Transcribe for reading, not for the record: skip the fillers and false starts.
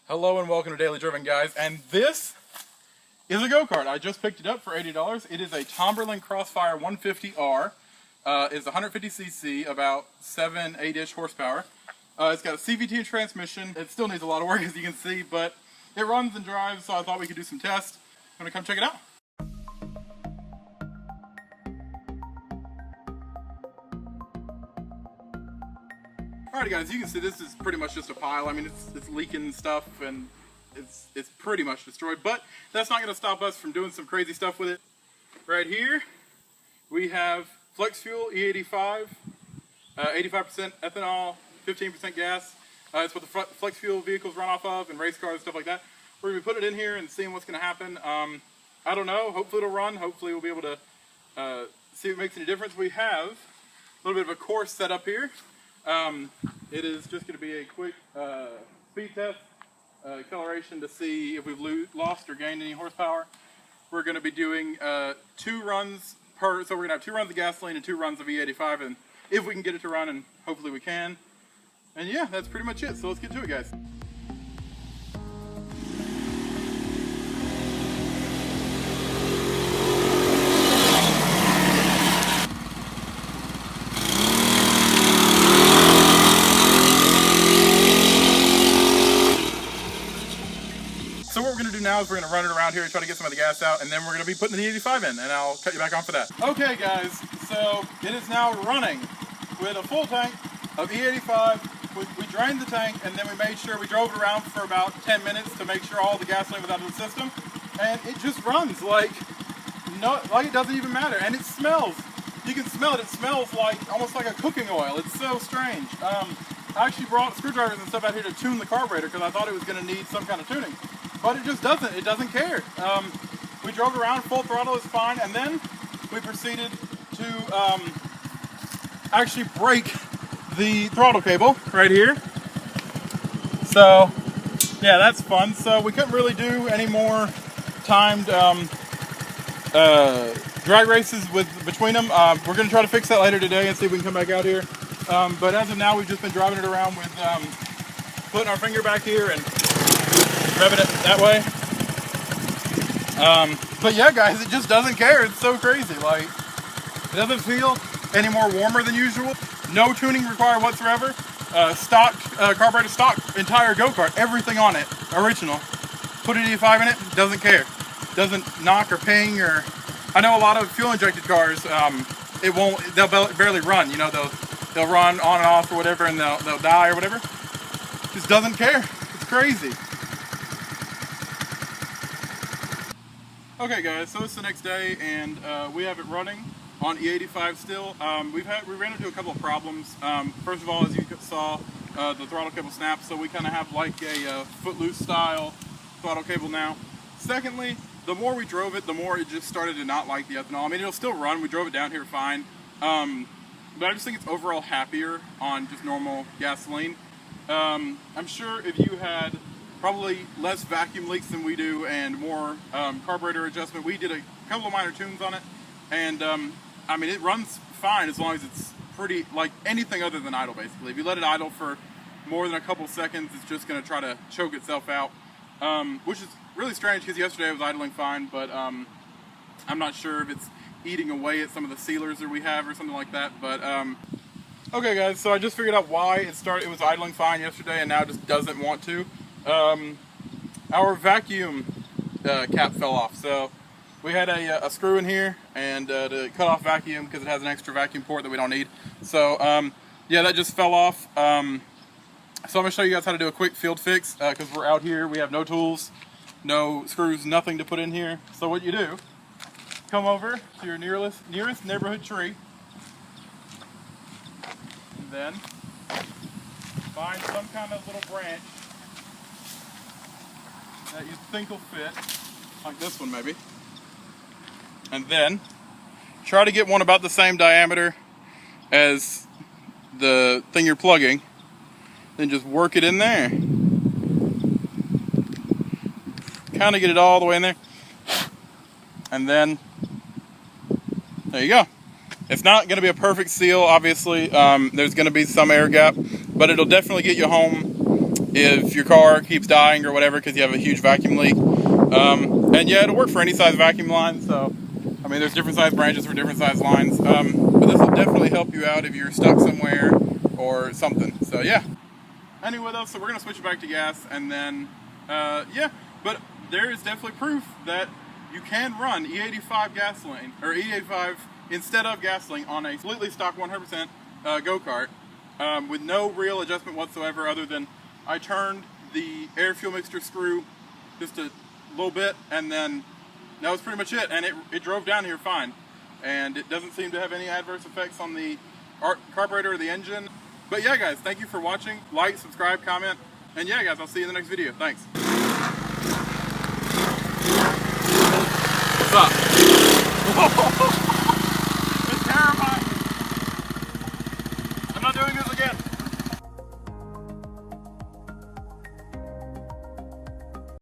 Hello and welcome to Daily Driven, guys. And this is a go-kart. I just picked it up for $80. It is a Tomberlin Crossfire 150R. It's 150cc, about 8-ish horsepower. It's got a CVT transmission. It still needs a lot of work, as you can see, but it runs and drives, so I thought we could do some tests. I'm gonna come check it out. Alright guys, you can see this is pretty much just a pile. I mean, it's leaking stuff and it's pretty much destroyed, but that's not going to stop us from doing some crazy stuff with it. Right here, we have flex fuel, E85, 85% ethanol, 15% gas. It's what the flex fuel vehicles run off of and race cars and stuff like that. We're going to be putting it in here and seeing what's going to happen. I don't know, hopefully it'll run. Hopefully we'll be able to see if it makes any difference. We have a little bit of a course set up here. It is just going to be a quick speed test, acceleration to see if we've lost or gained any horsepower. We're going to be doing 2 runs per, so we're going to have 2 runs of gasoline and 2 runs of E85, and if we can get it to run, and hopefully we can. And yeah, that's pretty much it, so let's get to it, guys. So what we're going to do now is we're going to run it around here and try to get some of the gas out, and then we're going to be putting the E85 in, and I'll cut you back on for that. Okay guys, so it is now running with a full tank of E85. We drained the tank, and then we made sure we drove it around for about 10 minutes to make sure all the gasoline was out of the system, and it just runs like it doesn't even matter, and it smells. You can smell it. It smells like almost like a cooking oil. It's so strange. I actually brought screwdrivers and stuff out here to tune the carburetor because I thought it was going to need some kind of tuning. But it just doesn't. It doesn't care. We drove around, full throttle is fine, and then we proceeded to actually break the throttle cable right here. So, yeah, that's fun. So we couldn't really do any more timed drag races between them. We're going to try to fix that later today and see if we can come back out here. But as of now, we've just been driving it around with putting our finger back here and revving it that way. But yeah guys, it just doesn't care. It's so crazy. Like, it doesn't feel any more warmer than usual. No tuning required whatsoever. Stock carburetor, stock entire go-kart, everything on it, original. Put an E85 in it, doesn't care. Doesn't knock or ping or... I know a lot of fuel injected cars, they'll barely run. You know, they'll run on and off or whatever, and they'll die or whatever. Just doesn't care. It's crazy. Okay guys, so it's the next day, and we have it running on E85 still. We ran into a couple of problems. First of all, as you saw, the throttle cable snapped, so we kind of have like a footloose style throttle cable now. Secondly, the more we drove it, the more it just started to not like the ethanol. I mean, it'll still run. We drove it down here fine, but I just think it's overall happier on just normal gasoline. I'm sure if you had probably less vacuum leaks than we do and more carburetor adjustment. We did a couple of minor tunes on it, and I mean, it runs fine as long as it's pretty, like anything other than idle basically. If you let it idle for more than a couple seconds, it's just going to try to choke itself out, which is really strange because yesterday it was idling fine, but I'm not sure if it's eating away at some of the sealers that we have or something like that. But okay guys, so I just figured out why it was idling fine yesterday and now it just doesn't want to. Our vacuum cap fell off, so we had a screw in here and to cut off vacuum because it has an extra vacuum port that we don't need. So yeah, that just fell off. So I'm gonna show you guys how to do a quick field fix because we're out here, we have no tools, no screws, nothing to put in here. So what you do, come over to your nearest neighborhood tree, and then find some kind of little branch that you think will fit, like this one maybe, and then try to get one about the same diameter as the thing you're plugging, then just work it in there, kind of get it all the way in there, and then there you go. It's not going to be a perfect seal, obviously. There's going to be some air gap, but it'll definitely get you home if your car keeps dying or whatever because you have a huge vacuum leak. And yeah, it'll work for any size vacuum line. So, I mean, there's different size branches for different size lines. But this will definitely help you out if you're stuck somewhere or something. So yeah. Anyway though, so we're gonna switch it back to gas, and then yeah. But there is definitely proof that you can run E85 gasoline or E85 instead of gasoline on a completely stock 100% go-kart with no real adjustment whatsoever, other than I turned the air fuel mixture screw just a little bit, and then that was pretty much it, and it drove down here fine, and it doesn't seem to have any adverse effects on the carburetor or the engine. But yeah guys, thank you for watching. Like, subscribe, comment, and yeah guys, I'll see you in the next video. Thanks. What's up?